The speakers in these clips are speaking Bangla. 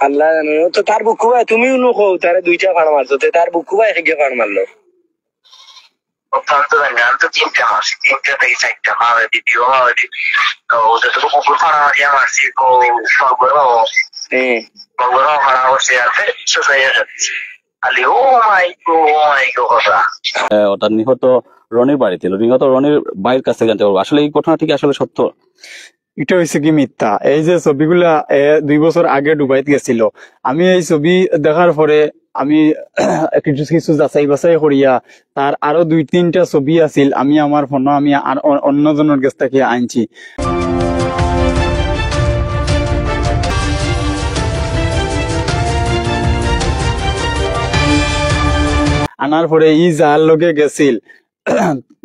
আল্লাহ জানো তো তার বুকু ভাই তুমিও নুকো তারে দুইটা ফাড় মারছো তার বুকু ভাই হেগে ফাড় মারলো আমি তো তিনটা মারছি, তিনটা থেকে চারটা মারা দিবি ও মারা দিবি। তো ওদের তো কুকুর ফাড়া মারিয়া মারছি তো সবগুলো ফাড়া করছে আছে সোসাইয়া যাচ্ছে খালি ও মাই গো কথা। ওটা নিহত রনির বাড়িতে, নিহত রনির বাড়ির কাছ থেকে জানতে পারবো আসলে এই ঘটনা ঠিক আসলে সত্য। এটা হয়েছে কি মিথ্যা। এই যে ছবিগুলা 2 বছর আগে ডুবাইতে গেছিল, আমি এই ছবি দেখার পরে আমি কিছু কিছু যাচাই বাছাই করিয়া তার আরো 2-3টা ছবি আছিল আমি আমার ফোন আমি অন্যজনের কাছ থেকে আনছি। আনার পরে ই যার লগে গেছিল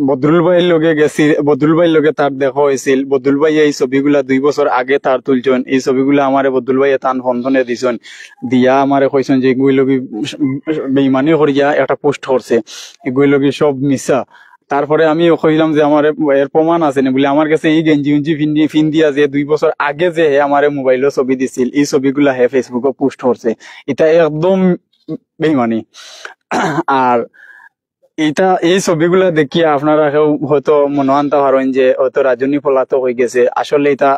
বদরুল ভাইয়ের লগে গেছি, বদরুল ভাইয়ের লগে তার দেখা হয়েছিল। বদরুল ভাই এই ছবিগুলা 2 বছর আগে তার তুলছেন। এই ছবিগুলা আমারে বদরুল ভাইয়ে তান ফোনে দিছেন, দিয়া আমারে কইছেন যে এগুলি লগি বেইমানি করিয়া একটা পোস্ট করছে, এগুলি লগি সব মিছা। তারপরে আমি কইলাম যে আমার এর প্রমাণ আছে না বলে, আমার কাছে এই গেঞ্জি উঞ্জি ফিন দিয়া যে 2 বছর আগে যে হে আমার মোবাইলে ছবি দিছিল, এই ছবিগুলা হে ফেসবুকে পোস্ট করছে। এটা একদম বেইমানি। আর এটা এই ছবিগুলা দেখিয়া আপনারা হয়তো মনে আনতে পারেন যে হয়তো রাজনী পলাতক হয়ে গেছে, আসলে এটা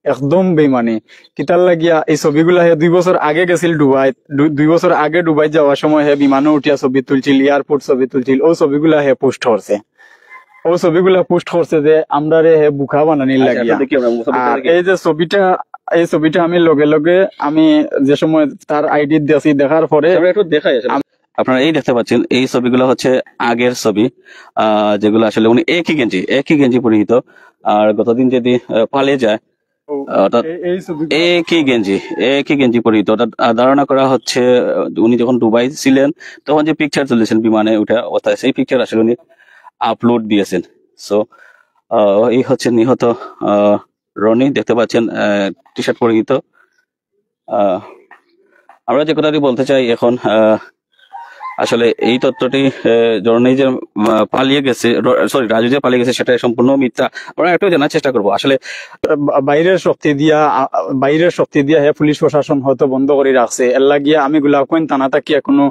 একদম বেমানি। কিতার লাগিয়া এই ছবিগুলা হে 2 বছর আগে গেছিল ডুবাই, 2 বছর আগে ডুবাই যাওয়ার সময় হে বিমানে উঠিয়া ছবি তুলছিল, এয়ারপোর্ট ছবি তুলছিল, ও ছবিগুলা হে পোস্ট করছে। ও ছবিগুলা পোস্ট করছে যে আমরা রে হে বুকা বানানির লাগিয়া। এই যে ছবিটা, এই ছবিটা আমি লগে লগে আমি যে সময় তার আইডি দিয়েছি দেখার পরে আপনারা এই দেখতে পাচ্ছেন এই ছবিগুলো হচ্ছে আগের ছবি, যেগুলো আসলে উনি একই গেঞ্জি পরিহিত। আর গতদিন যদি পালিয়ে যায় অর্থাৎ একই গেঞ্জি পরিহিত, অর্থাৎ ধারণা করা হচ্ছে উনি যখন দুবাই ছিলেন তখন যে পিকচার তুলেছেন বিমানে উঠে অবস্থায়, সেই পিকচার আসলে উনি আপলোড দিয়েছেন। সো এই হচ্ছে নিহত রনি, দেখতে পাচ্ছেন টি শার্ট পরিহিত। আমরা যে কথাটি বলতে চাই এখন, আসলে এই তথ্যটি রনি যে পালিয়ে গেছে, সরি রাজু যে পালিয়ে গেছে সেটা সম্পূর্ণ মিথ্যা। আমরা একটু জানার চেষ্টা করবো। আসলে বাইরের শক্তি দিয়া হে পুলিশ প্রশাসন হয়তো বন্ধ করে রাখছে, এর লাগিয়া আমি গুলাকইন থানা তাকিয়া কোনো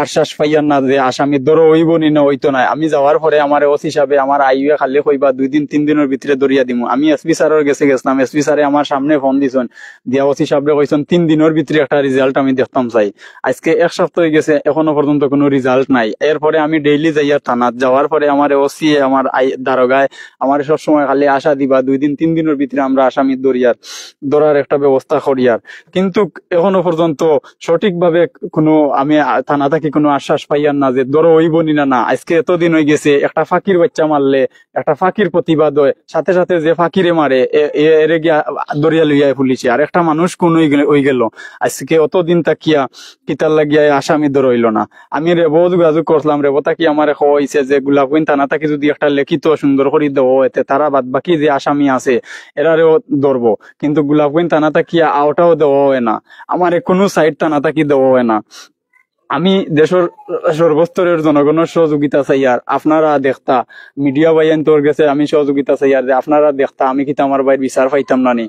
আশ্বাস পাইয়ার না যে আসামি ধরো হইব নি না হইতো না। আমি যাওয়ার পরে আমার ওস হিসাবে আমার আইয়ে খালি কইবা 2-3 দিনের ভিতরে দরিয়া দিমু। আমি এসপি স্যারের গেছিলাম, এসপি স্যারে আমার সামনে ফোন দিছেন, দিয়া ওসি সাহেবরে কইছেন 3 দিনের ভিতরে একটা রেজাল্ট আমি দেখতাম চাই। আজকে 1 সপ্তাহ হয়ে গেছে, এখনো পর্যন্ত কোনো রেজাল্ট নাই। এরপরে আমি ডেইলি যাইয়া থানাত যাওয়ার পরে আমার ওসি আমার দারোগায় আমার সবসময় খালি আশা দিবা 2-3 দিনের ভিতরে আমরা আসামি ধরার একটা ব্যবস্থা করিয়ার, কিন্তু এখনো পর্যন্ত সঠিকভাবে কোনো আমি থানা থেকে কোনো আশ্বাস পাইয়ার না যে ধরো হইব নি না। আজকে এতদিন হয়ে গেছে, একটা ফাঁকির বাচ্চা মারলে একটা ফাঁকির প্রতিবাদ হয়, সাথে সাথে যে ফাঁকিরে মারে এরে গিয়া দরিয়া লইয়া পুলিশে, আর একটা মানুষ কোন হয়ে গেল। আজকে অতদিন তাকিয়া কিতার লাগিয়া আসামি ধর হইল না। আমি রেবো যোগাযোগ করলাম, রেবো তাকি আমার হয়েছে যে গোলাপগঞ্জ থানা তাকে যদি একটা লিখিত সুন্দর করে দেওয়া হইতে তারা বাদ বাকি যে আসামি আছে এরারেও ধরবো, কিন্তু গোলাপগঞ্জ থানা তাকিয়া আওটাও দেওয়া হয় না, আমার কোনো সাইড থানা তাকি দেওয়া হয় না। আমি দেশের সর্বস্তরের জনগণের সহযোগিতা চাই, আর আপনারা দেখতা মিডিয়া বাইন তোর গেছে, আমি সহযোগিতা চাই আর যে আপনারা দেখতা আমি কিন্তু আমার বাইর বিচার পাইতাম না নি।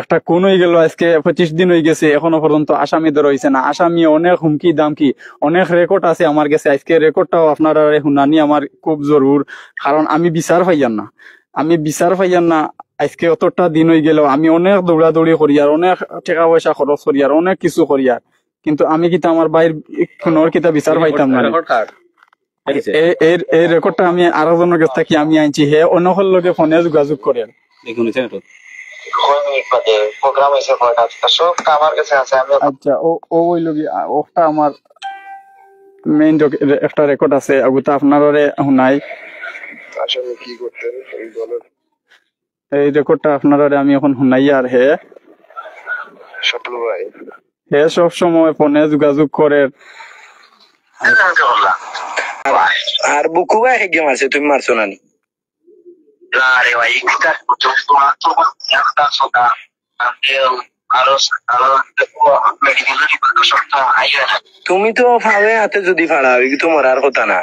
একটা কোন হয়ে গেল, আজকে 25 দিন হয়ে গেছে, এখনো পর্যন্ত আসামি ধরা হয়েছে না। আসামি অনেক হুমকি দামকি অনেক রেকর্ড আছে আমার কাছে, আজকে রেকর্ডটাও আপনারা শুনানি আমার খুব জরুর, কারণ আমি বিচার পাইয়ার না। আজকে অতটা দিন হয়ে গেল, আমি অনেক দৌড়াদৌড়ি করি আর অনেক টাকা পয়সা খরচ করি আর অনেক কিছু করি, আর কিন্তু আমি কিতা আমার বাইর কোনোর কিতা বিচার পাইতাম না। এই রেকর্ডটা আমি আরো জনের কাছ থেকে আমি আনছি, হে অনহর লগে ফোনে যোগাযোগ করে আচ্ছা ও ওই লগে ওটা আমার মেইন একটা রেকর্ড আছে, ওটা আপনারা শুনাই। আসলে কি করতেন এই দলের এই রেকর্ডটা আপনারা আমি এখন শুনাই। আর হে সব সময় ফোনে যোগাযোগ করে। আর বুকু ভাই হেগে মারছে, তুমি মারছো না? তুমি তো ফাড়ে হাতে যদি ফাড়া তো মরার কথা না,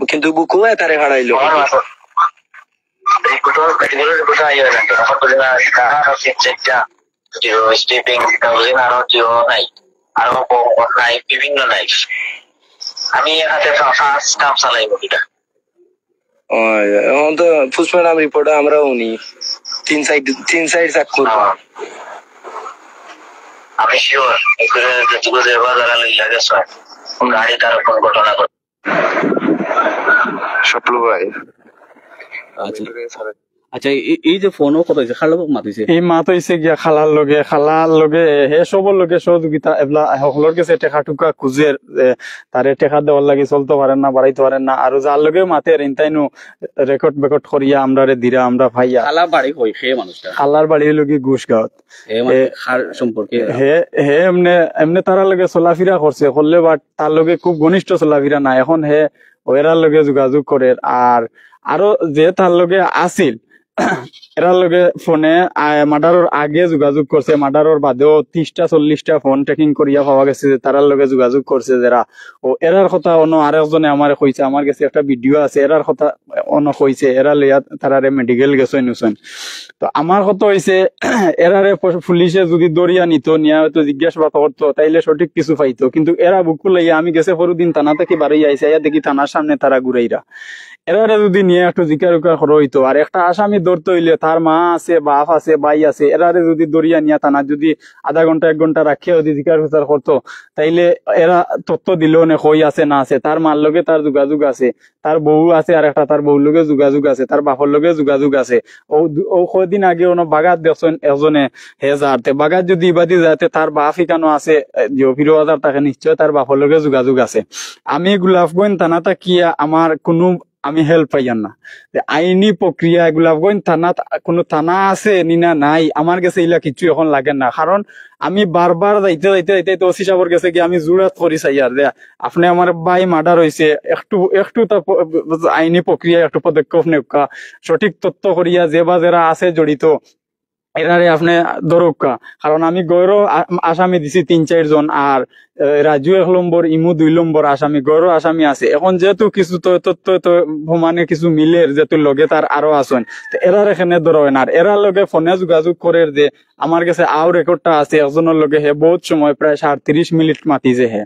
কিন্তু বুকু ভাই তারে ফাড়াইলো। আরো নাই বিভিন্ন নাই। আমি হাতে ফার্স্ট কাম চালাই এটা। এখন তো পুষ্পনাম রিপোর্ট আমরা উনি তিন সাইড চাক করবো। আমি শিওর এগুলো যেটুকু যে বাজার লাগেছে গাড়ি তার কোন ঘটনা ঘটে সপলু ভাই। আচ্ছা এই যে ফোনও কত হয়েছে খালা মাতিছে এই মাত হইছে গিয়া খালার লগে হে সবর লগে সহযোগিতা এবলা সকলের কাছে টেকা টুকা খুঁজে তারে টেকা দেওয়ার লাগে চলতে পারেন না বাড়াইতে পারেন না আর যার লগে মাতে ইনতাইনো রেকর্ড বেকর্ড করিয়া আমরা রে দিরা আমরা ভাইয়া খালা বাড়ি কই সে মানুষটা খালার বাড়ি লগে ঘুষগাঁৱত খার সম্পর্কে হে এমনে তারা লগে চলাফিরা করছে করলে বাট তার লগে খুব ঘনিষ্ঠ চলাফিরা না এখন হে ওরার লগে যোগাযোগ করে আর আরো যে তার লগে আছিল এরার লগে ফোনে মার্ডারের আগে যোগাযোগ করছে মার্ডারের বাদেও 30-40টা ফোন ট্রেকিং করিয়া পাওয়া গেছে যে তারার লগে যোগাযোগ করছে যারা ও এরার কথা অন্য আরেকজনে আমার কইছে আমার কাছে একটা ভিডিও আছে এরার কথা অন্য কইছে এরা লইয়া তারারে মেডিকেল গেছে নুসেন তো আমার কথা হইছে এরারে পুলিশে যদি দরিয়া নিত নিয়া হয়তো জিজ্ঞাসাবাদ করতো তাইলে সঠিক কিছু পাইতো কিন্তু এরা বুকু লইয়া আমি গেছে পরদিন থানা থেকে বাড়ি আইসে দেখি থানার সামনে তারা ঘুরাইরা এরারে যদি নিয়ে একটু জিজ্ঞাসা করা হইতো আর একটা আসামি ধরতে হইলে তার মা আছে বাপ আছে ভাই আছে এরারে যদি দরিয়া নিয়া থানা যদি আধা ঘন্টা 1 ঘন্টা রাখিয়া যদি জিজ্ঞাসা করতো তাইলে এরা তথ্য দিল না কই আছে না আছে তার মার লগে তার যোগাযোগ আছে তার বউ আছে আর একটা তার বউর লগে যোগাযোগ আছে তার বাপর লগে যোগাযোগ আছে ও কদিন আগে অন্য বাগাত দেখছেন একজনে হেজারতে বাগাত যদি ইবাদি যাতে তার বাপ ইকানো আছে যে 20,000 টাকা নিশ্চয় তার বাপর লগে যোগাযোগ আছে আমি গোলাপগঞ্জ থানাটা কিয়া আমার কোনো আমি হেল্প পাইয়ান না আইনি প্রক্রিয়া গোলাপগঞ্জ থানাত কোনো থানা আছে নিনা নাই আমার কাছে এগুলা কিছু এখন লাগে না কারণ আমি বারবার যাইতে তো ওসি সাহেবের কাছে গিয়ে আমি জুড়াত করি চাই আর দে আপনি আমার ভাই মার্ডার হয়েছে একটু আইনি প্রক্রিয়া একটু পদক্ষেপ নেওয়া সঠিক তথ্য করিয়া যে বা যারা আছে জড়িত এরারে আপনি দরকা কারণ আমি গৌরব আসামি দিছি 3-4 জন আর রাজু 1 নম্বর ইমু 2 নম্বর আসামি গৌরব আসামি আছে এখন যেহেতু কিছু তথ্য মানে কিছু মিলের যেহেতু লগে তার আরো আছেন তো এরার এখানে ধরেন আর এরার লগে ফোনে যোগাযোগ করে যে আমার কাছে আও রেকর্ডটা আছে একজনের লগে হে বহুত সময় প্রায় 30 মিনিট মাতিছে হে